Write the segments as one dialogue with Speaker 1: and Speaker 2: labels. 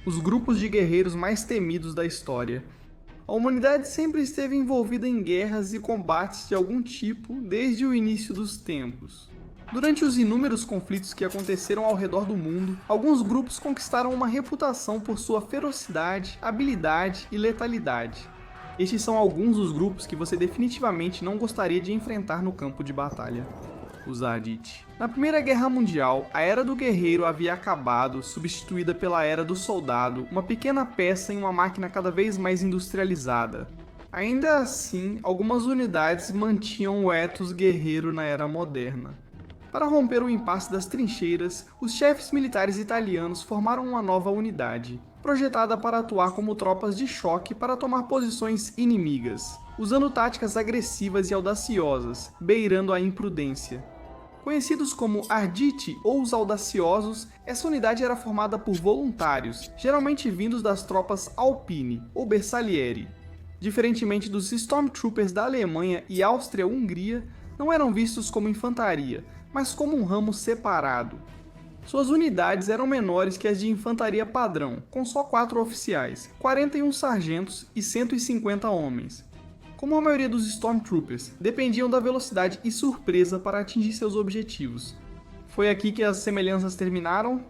Speaker 1: os grupos de guerreiros mais temidos da história. A humanidade sempre esteve envolvida em guerras e combates de algum tipo desde o início dos tempos. Durante os inúmeros conflitos que aconteceram ao redor do mundo, alguns grupos conquistaram uma reputação por sua ferocidade, habilidade e letalidade. Estes são alguns dos grupos que você definitivamente não gostaria de enfrentar no campo de batalha. Os Ardite. Na Primeira Guerra Mundial, a Era do Guerreiro havia acabado, substituída pela Era do Soldado, uma pequena peça em uma máquina cada vez mais industrializada. Ainda assim, algumas unidades mantinham o ethos guerreiro na Era Moderna. Para romper o impasse das trincheiras, os chefes militares italianos formaram uma nova unidade, projetada para atuar como tropas de choque para tomar posições inimigas, usando táticas agressivas e audaciosas, beirando a imprudência. Conhecidos como Arditi ou os Audaciosos, essa unidade era formada por voluntários, geralmente vindos das tropas Alpine ou Bersaglieri. Diferentemente dos Stormtroopers da Alemanha e Áustria-Hungria, não eram vistos como infantaria, mas como um ramo separado. Suas unidades eram menores que as de infantaria padrão, com só 4 oficiais, 41 sargentos e 150 homens. Como a maioria dos Stormtroopers, dependiam da velocidade e surpresa para atingir seus objetivos. Foi aqui que as semelhanças terminaram?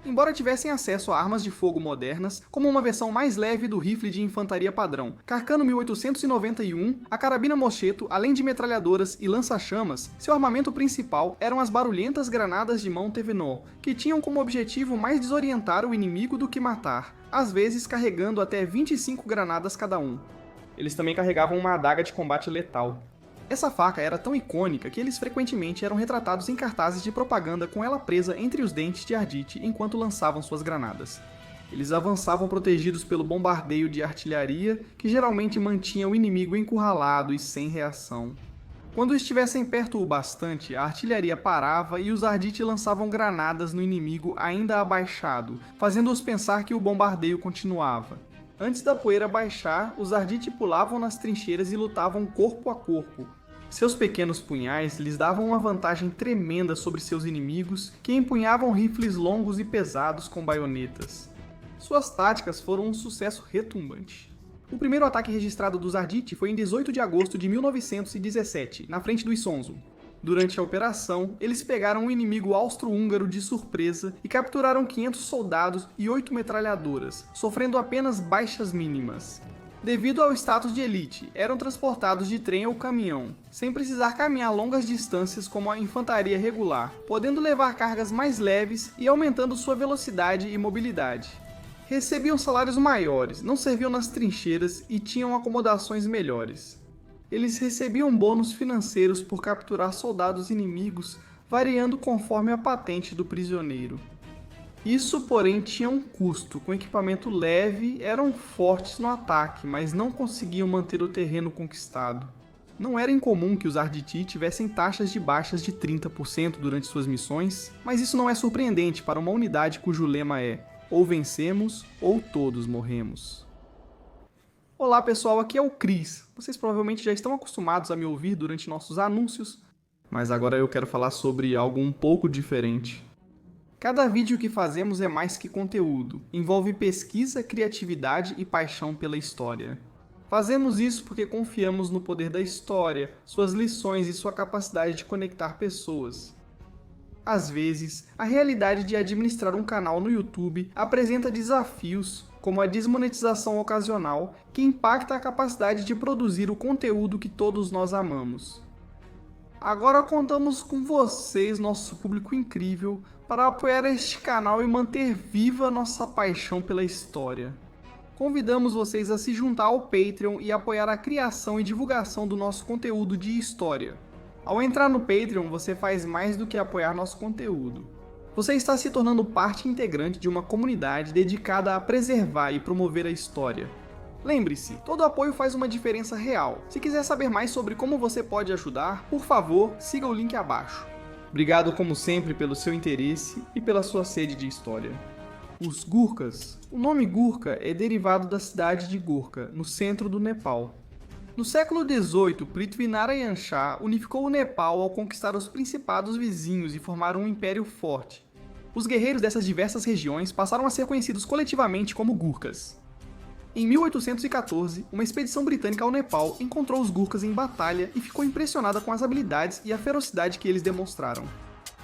Speaker 1: Embora tivessem acesso a armas de fogo modernas, como uma versão mais leve do rifle de infantaria padrão, Carcano 1891, a carabina Moscheto, além de metralhadoras e lança-chamas, seu armamento principal eram as barulhentas granadas de mão Tevenot, que tinham como objetivo mais desorientar o inimigo do que matar, às vezes carregando até 25 granadas cada um. Eles também carregavam uma adaga de combate letal. Essa faca era tão icônica que eles frequentemente eram retratados em cartazes de propaganda com ela presa entre os dentes de Ardite enquanto lançavam suas granadas. Eles avançavam protegidos pelo bombardeio de artilharia, que geralmente mantinha o inimigo encurralado e sem reação. Quando estivessem perto o bastante, a artilharia parava e os Ardite lançavam granadas no inimigo ainda abaixado, fazendo-os pensar que o bombardeio continuava. Antes da poeira baixar, os Ardite pulavam nas trincheiras e lutavam corpo a corpo. Seus pequenos punhais lhes davam uma vantagem tremenda sobre seus inimigos, que empunhavam rifles longos e pesados com baionetas. Suas táticas foram um sucesso retumbante. O primeiro ataque registrado dos Ardite foi em 18 de agosto de 1917, na frente do Isonzo. Durante a operação, eles pegaram um inimigo austro-húngaro de surpresa e capturaram 500 soldados e 8 metralhadoras, sofrendo apenas baixas mínimas. Devido ao status de elite, eram transportados de trem ou caminhão, sem precisar caminhar longas distâncias como a infantaria regular, podendo levar cargas mais leves e aumentando sua velocidade e mobilidade. Recebiam salários maiores, não serviam nas trincheiras e tinham acomodações melhores. Eles recebiam bônus financeiros por capturar soldados inimigos, variando conforme a patente do prisioneiro. Isso, porém, tinha um custo. Com equipamento leve, eram fortes no ataque, mas não conseguiam manter o terreno conquistado. Não era incomum que os Arditi tivessem taxas de baixas de 30% durante suas missões, mas isso não é surpreendente para uma unidade cujo lema é ou vencemos ou todos morremos. Olá pessoal, aqui é o Cris. Vocês provavelmente já estão acostumados a me ouvir durante nossos anúncios, mas agora eu quero falar sobre algo um pouco diferente. Cada vídeo que fazemos é mais que conteúdo, envolve pesquisa, criatividade e paixão pela história. Fazemos isso porque confiamos no poder da história, suas lições e sua capacidade de conectar pessoas. Às vezes, a realidade de administrar um canal no YouTube apresenta desafios, como a desmonetização ocasional, que impacta a capacidade de produzir o conteúdo que todos nós amamos. Agora contamos com vocês, nosso público incrível, para apoiar este canal e manter viva nossa paixão pela história. Convidamos vocês a se juntar ao Patreon e apoiar a criação e divulgação do nosso conteúdo de história. Ao entrar no Patreon, você faz mais do que apoiar nosso conteúdo. Você está se tornando parte integrante de uma comunidade dedicada a preservar e promover a história. Lembre-se, todo apoio faz uma diferença real. Se quiser saber mais sobre como você pode ajudar, por favor, siga o link abaixo. Obrigado como sempre pelo seu interesse e pela sua sede de história. Os Gurkhas. O nome Gurkha é derivado da cidade de Gurkha, no centro do Nepal. No século XVIII, Prithvinarayan Shah unificou o Nepal ao conquistar os principados vizinhos e formar um império forte. Os guerreiros dessas diversas regiões passaram a ser conhecidos coletivamente como Gurkhas. Em 1814, uma expedição britânica ao Nepal encontrou os Gurkhas em batalha e ficou impressionada com as habilidades e a ferocidade que eles demonstraram.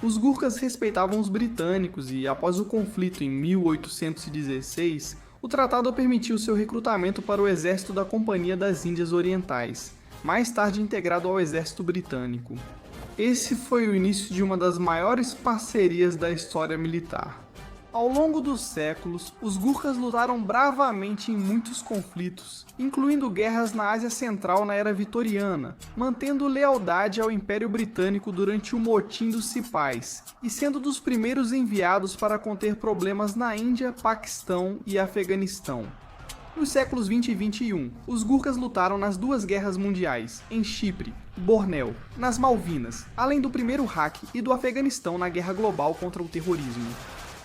Speaker 1: Os Gurkhas respeitavam os britânicos e, após o conflito em 1816, o tratado permitiu seu recrutamento para o exército da Companhia das Índias Orientais, mais tarde integrado ao exército britânico. Esse foi o início de uma das maiores parcerias da história militar. Ao longo dos séculos, os Gurkhas lutaram bravamente em muitos conflitos, incluindo guerras na Ásia Central na Era Vitoriana, mantendo lealdade ao Império Britânico durante o Motim dos Sipais, e sendo dos primeiros enviados para conter problemas na Índia, Paquistão e Afeganistão. Nos séculos 20 e 21, os Gurkhas lutaram nas duas guerras mundiais, em Chipre, Bornéu, nas Malvinas, além do primeiro Haque e do Afeganistão na Guerra Global contra o Terrorismo.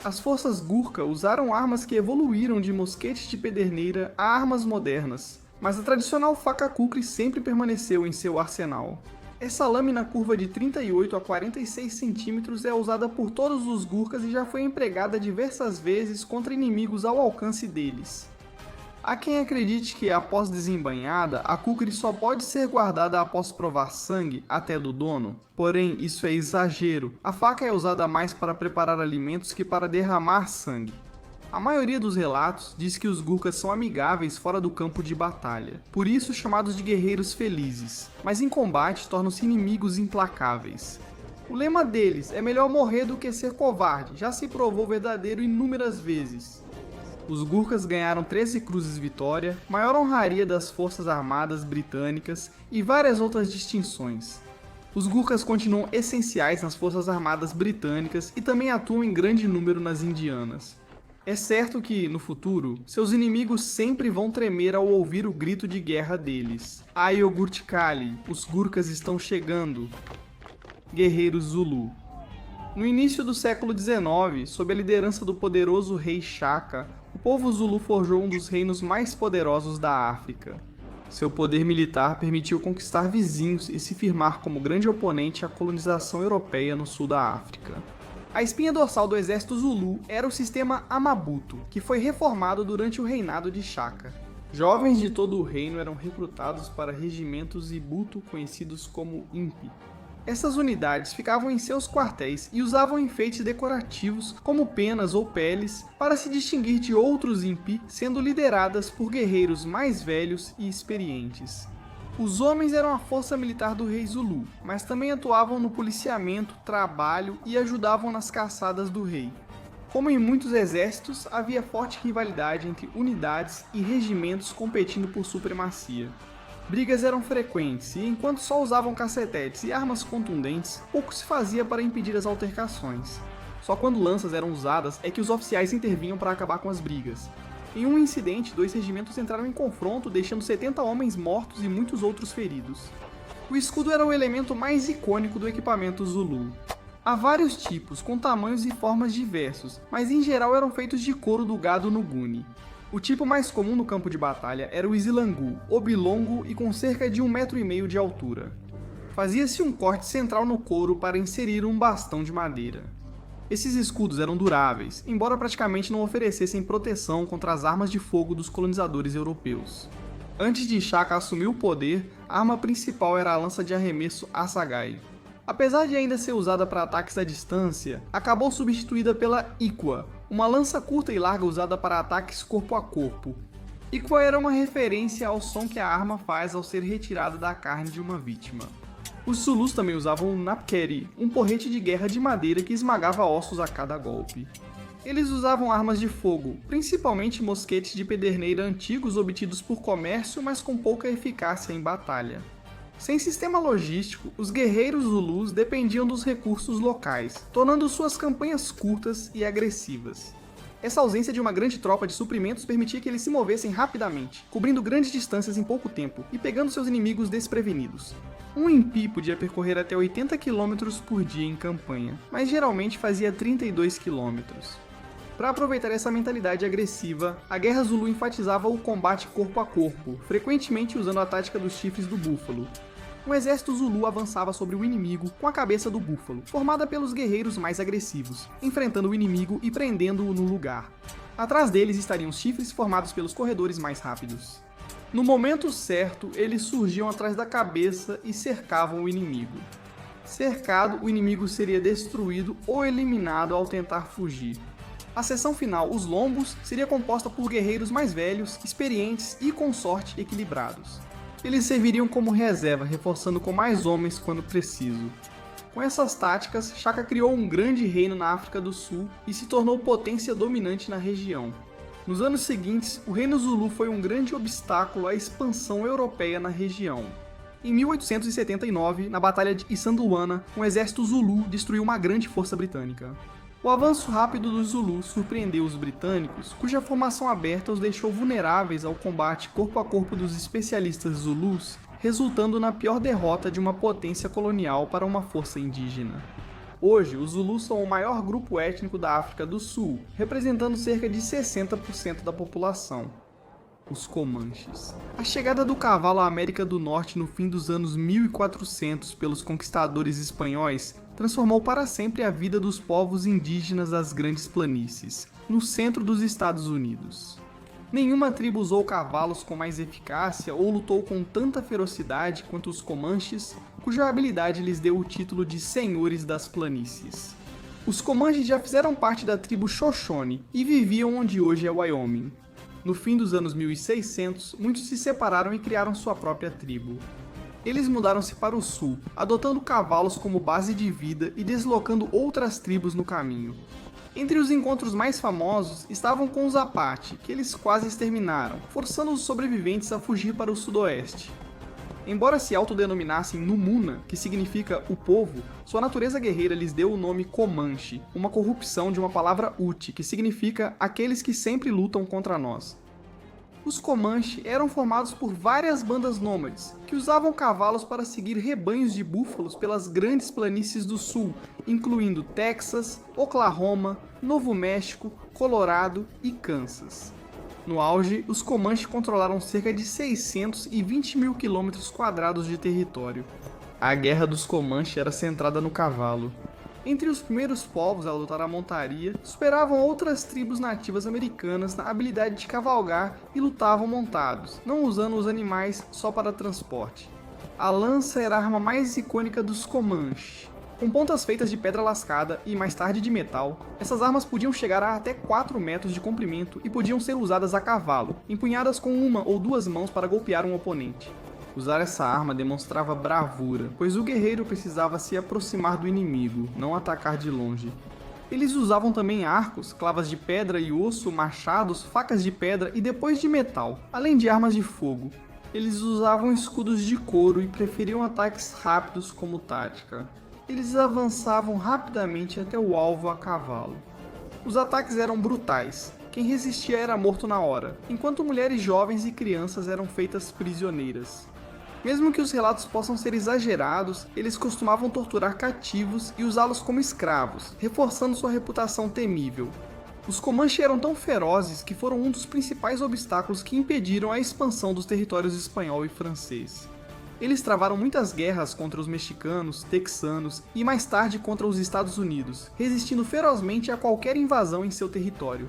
Speaker 1: As forças Gurkha usaram armas que evoluíram de mosquetes de pederneira a armas modernas, mas a tradicional faca kukri sempre permaneceu em seu arsenal. Essa lâmina curva de 38 a 46 centímetros é usada por todos os Gurkhas e já foi empregada diversas vezes contra inimigos ao alcance deles. Há quem acredite que, após desembainhada, a kukri só pode ser guardada após provar sangue até do dono. Porém, isso é exagero. A faca é usada mais para preparar alimentos que para derramar sangue. A maioria dos relatos diz que os Gurkhas são amigáveis fora do campo de batalha, por isso chamados de guerreiros felizes, mas em combate tornam-se inimigos implacáveis. O lema deles é melhor morrer do que ser covarde, já se provou verdadeiro inúmeras vezes. Os Gurkhas ganharam 13 Cruzes Vitória, maior honraria das Forças Armadas Britânicas e várias outras distinções. Os Gurkhas continuam essenciais nas Forças Armadas Britânicas e também atuam em grande número nas indianas. É certo que, no futuro, seus inimigos sempre vão tremer ao ouvir o grito de guerra deles. Ayogurtkali, os Gurkhas estão chegando. Guerreiros Zulu. No início do século XIX, sob a liderança do poderoso rei Shaka, o povo Zulu forjou um dos reinos mais poderosos da África. Seu poder militar permitiu conquistar vizinhos e se firmar como grande oponente à colonização europeia no sul da África. A espinha dorsal do exército Zulu era o sistema Amabuto, que foi reformado durante o reinado de Shaka. Jovens de todo o reino eram recrutados para regimentos Ibuto conhecidos como Impi. Essas unidades ficavam em seus quartéis e usavam enfeites decorativos, como penas ou peles, para se distinguir de outros impi, sendo lideradas por guerreiros mais velhos e experientes. Os homens eram a força militar do rei Zulu, mas também atuavam no policiamento, trabalho e ajudavam nas caçadas do rei. Como em muitos exércitos, havia forte rivalidade entre unidades e regimentos competindo por supremacia. Brigas eram frequentes e, enquanto só usavam cacetetes e armas contundentes, pouco se fazia para impedir as altercações. Só quando lanças eram usadas é que os oficiais intervinham para acabar com as brigas. Em um incidente, 2 regimentos entraram em confronto, deixando 70 homens mortos e muitos outros feridos. O escudo era o elemento mais icônico do equipamento Zulu. Há vários tipos, com tamanhos e formas diversos, mas em geral eram feitos de couro do gado Nguni. O tipo mais comum no campo de batalha era o isilangu, oblongo e com cerca de 1,5 m de altura. Fazia-se um corte central no couro para inserir um bastão de madeira. Esses escudos eram duráveis, embora praticamente não oferecessem proteção contra as armas de fogo dos colonizadores europeus. Antes de Shaka assumir o poder, a arma principal era a lança de arremesso assegai. Apesar de ainda ser usada para ataques à distância, acabou substituída pela Ikwa, uma lança curta e larga usada para ataques corpo a corpo. Ikwa era uma referência ao som que a arma faz ao ser retirada da carne de uma vítima. Os Zulus também usavam o Napkeri, um porrete de guerra de madeira que esmagava ossos a cada golpe. Eles usavam armas de fogo, principalmente mosquetes de pederneira antigos obtidos por comércio, mas com pouca eficácia em batalha. Sem sistema logístico, os guerreiros Zulus dependiam dos recursos locais, tornando suas campanhas curtas e agressivas. Essa ausência de uma grande tropa de suprimentos permitia que eles se movessem rapidamente, cobrindo grandes distâncias em pouco tempo e pegando seus inimigos desprevenidos. Um impi podia percorrer até 80 km por dia em campanha, mas geralmente fazia 32 km. Para aproveitar essa mentalidade agressiva, a Guerra Zulu enfatizava o combate corpo a corpo, frequentemente usando a tática dos chifres do búfalo. Um exército Zulu avançava sobre o inimigo com a cabeça do búfalo, formada pelos guerreiros mais agressivos, enfrentando o inimigo e prendendo-o no lugar. Atrás deles estariam os chifres formados pelos corredores mais rápidos. No momento certo, eles surgiam atrás da cabeça e cercavam o inimigo. Cercado, o inimigo seria destruído ou eliminado ao tentar fugir. A seção final, os lombos, seria composta por guerreiros mais velhos, experientes e com sorte equilibrados. Eles serviriam como reserva, reforçando com mais homens quando preciso. Com essas táticas, Shaka criou um grande reino na África do Sul e se tornou potência dominante na região. Nos anos seguintes, o Reino Zulu foi um grande obstáculo à expansão europeia na região. Em 1879, na Batalha de Isandlwana, um exército Zulu destruiu uma grande força britânica. O avanço rápido dos Zulus surpreendeu os britânicos, cuja formação aberta os deixou vulneráveis ao combate corpo a corpo dos especialistas Zulus, resultando na pior derrota de uma potência colonial para uma força indígena. Hoje, os Zulus são o maior grupo étnico da África do Sul, representando cerca de 60% da população. Os Comanches. A chegada do cavalo à América do Norte no fim dos anos 1400 pelos conquistadores espanhóis transformou para sempre a vida dos povos indígenas das Grandes Planícies, no centro dos Estados Unidos. Nenhuma tribo usou cavalos com mais eficácia ou lutou com tanta ferocidade quanto os Comanches, cuja habilidade lhes deu o título de Senhores das Planícies. Os Comanches já fizeram parte da tribo Shoshone e viviam onde hoje é Wyoming. No fim dos anos 1600, muitos se separaram e criaram sua própria tribo. Eles mudaram-se para o sul, adotando cavalos como base de vida e deslocando outras tribos no caminho. Entre os encontros mais famosos estavam com os Apache, que eles quase exterminaram, forçando os sobreviventes a fugir para o sudoeste. Embora se autodenominassem Numuna, que significa o povo, sua natureza guerreira lhes deu o nome Comanche, uma corrupção de uma palavra Uti, que significa aqueles que sempre lutam contra nós. Os Comanche eram formados por várias bandas nômades, que usavam cavalos para seguir rebanhos de búfalos pelas grandes planícies do sul, incluindo Texas, Oklahoma, Novo México, Colorado e Kansas. No auge, os Comanche controlaram cerca de 620 mil quilômetros quadrados de território. A guerra dos Comanche era centrada no cavalo. Entre os primeiros povos a adotar a montaria, superavam outras tribos nativas americanas na habilidade de cavalgar e lutavam montados, não usando os animais só para transporte. A lança era a arma mais icônica dos Comanche. Com pontas feitas de pedra lascada e mais tarde de metal, essas armas podiam chegar a até 4 metros de comprimento e podiam ser usadas a cavalo, empunhadas com uma ou duas mãos para golpear um oponente. Usar essa arma demonstrava bravura, pois o guerreiro precisava se aproximar do inimigo, não atacar de longe. Eles usavam também arcos, clavas de pedra e osso, machados, facas de pedra e depois de metal, além de armas de fogo. Eles usavam escudos de couro e preferiam ataques rápidos como tática. Eles avançavam rapidamente até o alvo a cavalo. Os ataques eram brutais. Quem resistia era morto na hora, enquanto mulheres jovens e crianças eram feitas prisioneiras. Mesmo que os relatos possam ser exagerados, eles costumavam torturar cativos e usá-los como escravos, reforçando sua reputação temível. Os Comanche eram tão ferozes que foram um dos principais obstáculos que impediram a expansão dos territórios espanhol e francês. Eles travaram muitas guerras contra os mexicanos, texanos e mais tarde contra os Estados Unidos, resistindo ferozmente a qualquer invasão em seu território.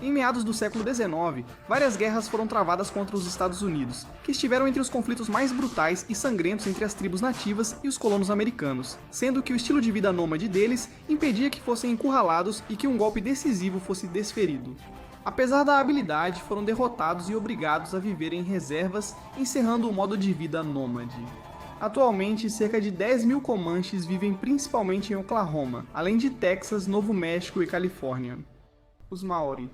Speaker 1: Em meados do século XIX, várias guerras foram travadas contra os Estados Unidos, que estiveram entre os conflitos mais brutais e sangrentos entre as tribos nativas e os colonos americanos, sendo que o estilo de vida nômade deles impedia que fossem encurralados e que um golpe decisivo fosse desferido. Apesar da habilidade, foram derrotados e obrigados a viver em reservas, encerrando o modo de vida nômade. Atualmente, cerca de 10 mil Comanches vivem principalmente em Oklahoma, além de Texas, Novo México e Califórnia. Os Maori.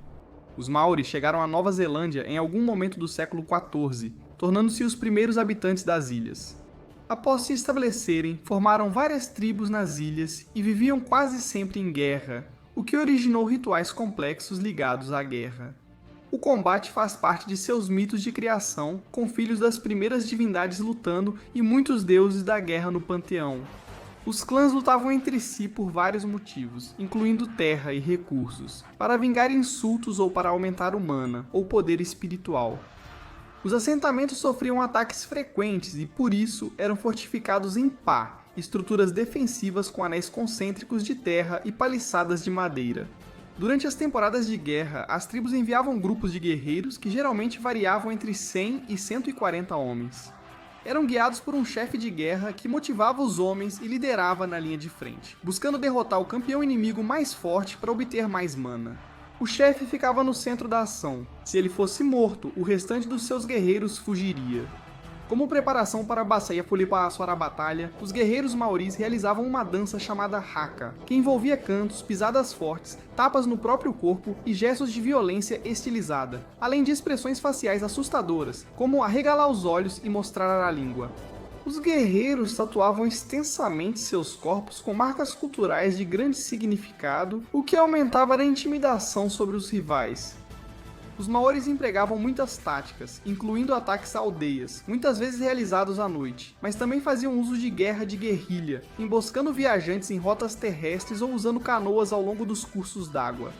Speaker 1: Os Maori chegaram à Nova Zelândia em algum momento do século XIV, tornando-se os primeiros habitantes das ilhas. Após se estabelecerem, formaram várias tribos nas ilhas e viviam quase sempre em guerra, o que originou rituais complexos ligados à guerra. O combate faz parte de seus mitos de criação, com filhos das primeiras divindades lutando e muitos deuses da guerra no panteão. Os clãs lutavam entre si por vários motivos, incluindo terra e recursos, para vingar insultos ou para aumentar o mana, ou poder espiritual. Os assentamentos sofriam ataques frequentes e, por isso, eram fortificados em pá, estruturas defensivas com anéis concêntricos de terra e paliçadas de madeira. Durante as temporadas de guerra, as tribos enviavam grupos de guerreiros que geralmente variavam entre 100 e 140 homens. Eram guiados por um chefe de guerra que motivava os homens e liderava na linha de frente, buscando derrotar o campeão inimigo mais forte para obter mais mana. O chefe ficava no centro da ação. Se ele fosse morto, o restante dos seus guerreiros fugiria. Como preparação para a bacia para a batalha, os guerreiros maoris realizavam uma dança chamada haka, que envolvia cantos, pisadas fortes, tapas no próprio corpo e gestos de violência estilizada, além de expressões faciais assustadoras, como arregalar os olhos e mostrar a língua. Os guerreiros tatuavam extensamente seus corpos com marcas culturais de grande significado, o que aumentava a intimidação sobre os rivais. Os maoris empregavam muitas táticas, incluindo ataques a aldeias, muitas vezes realizados à noite, mas também faziam uso de guerra de guerrilha, emboscando viajantes em rotas terrestres ou usando canoas ao longo dos cursos d'água.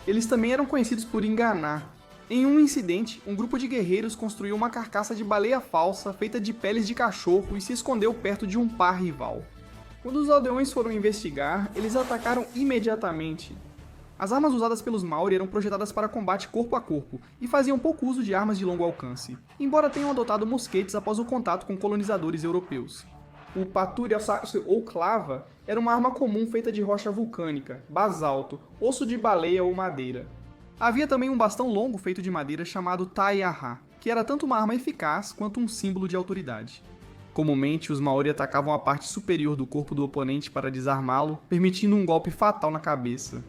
Speaker 1: Eles também eram conhecidos por enganar. Em um incidente, um grupo de guerreiros construiu uma carcaça de baleia falsa feita de peles de cachorro e se escondeu perto de um par rival. Quando os aldeões foram investigar, eles atacaram imediatamente. As armas usadas pelos Maori eram projetadas para combate corpo a corpo e faziam pouco uso de armas de longo alcance, embora tenham adotado mosquetes após o contato com colonizadores europeus. O paturi ou clava era uma arma comum feita de rocha vulcânica, basalto, osso de baleia ou madeira. Havia também um bastão longo feito de madeira chamado taiaha, que era tanto uma arma eficaz quanto um símbolo de autoridade. Comumente, os Maori atacavam a parte superior do corpo do oponente para desarmá-lo, permitindo um golpe fatal na cabeça.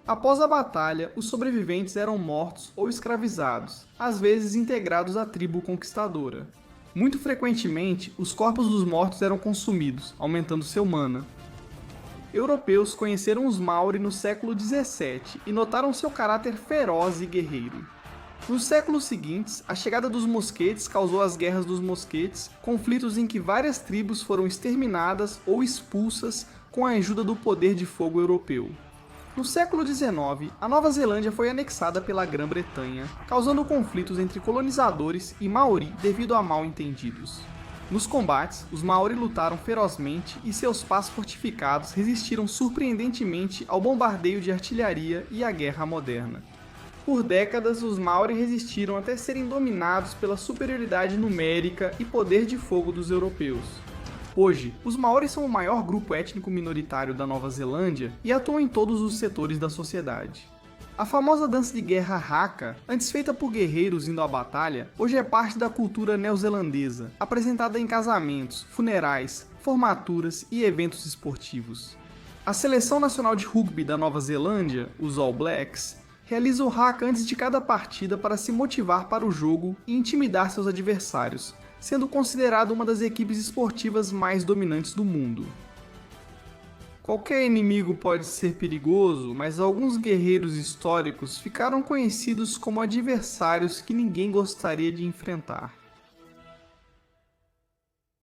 Speaker 1: Após a batalha, os sobreviventes eram mortos ou escravizados, às vezes integrados à tribo conquistadora. Muito frequentemente, os corpos dos mortos eram consumidos, aumentando seu mana. Europeus conheceram os Maori no século XVII e notaram seu caráter feroz e guerreiro. Nos séculos seguintes, a chegada dos mosquetes causou as Guerras dos Mosquetes, conflitos em que várias tribos foram exterminadas ou expulsas com a ajuda do poder de fogo europeu. No século XIX, a Nova Zelândia foi anexada pela Grã-Bretanha, causando conflitos entre colonizadores e Maori devido a mal-entendidos. Nos combates, os Maori lutaram ferozmente e seus pás fortificados resistiram surpreendentemente ao bombardeio de artilharia e à guerra moderna. Por décadas, os Maori resistiram até serem dominados pela superioridade numérica e poder de fogo dos europeus. Hoje, os Maori são o maior grupo étnico minoritário da Nova Zelândia e atuam em todos os setores da sociedade. A famosa dança de guerra haka, antes feita por guerreiros indo à batalha, hoje é parte da cultura neozelandesa, apresentada em casamentos, funerais, formaturas e eventos esportivos. A Seleção Nacional de Rugby da Nova Zelândia, os All Blacks, realiza o haka antes de cada partida para se motivar para o jogo e intimidar seus adversários, sendo considerado uma das equipes esportivas mais dominantes do mundo. Qualquer inimigo pode ser perigoso, mas alguns guerreiros históricos ficaram conhecidos como adversários que ninguém gostaria de enfrentar.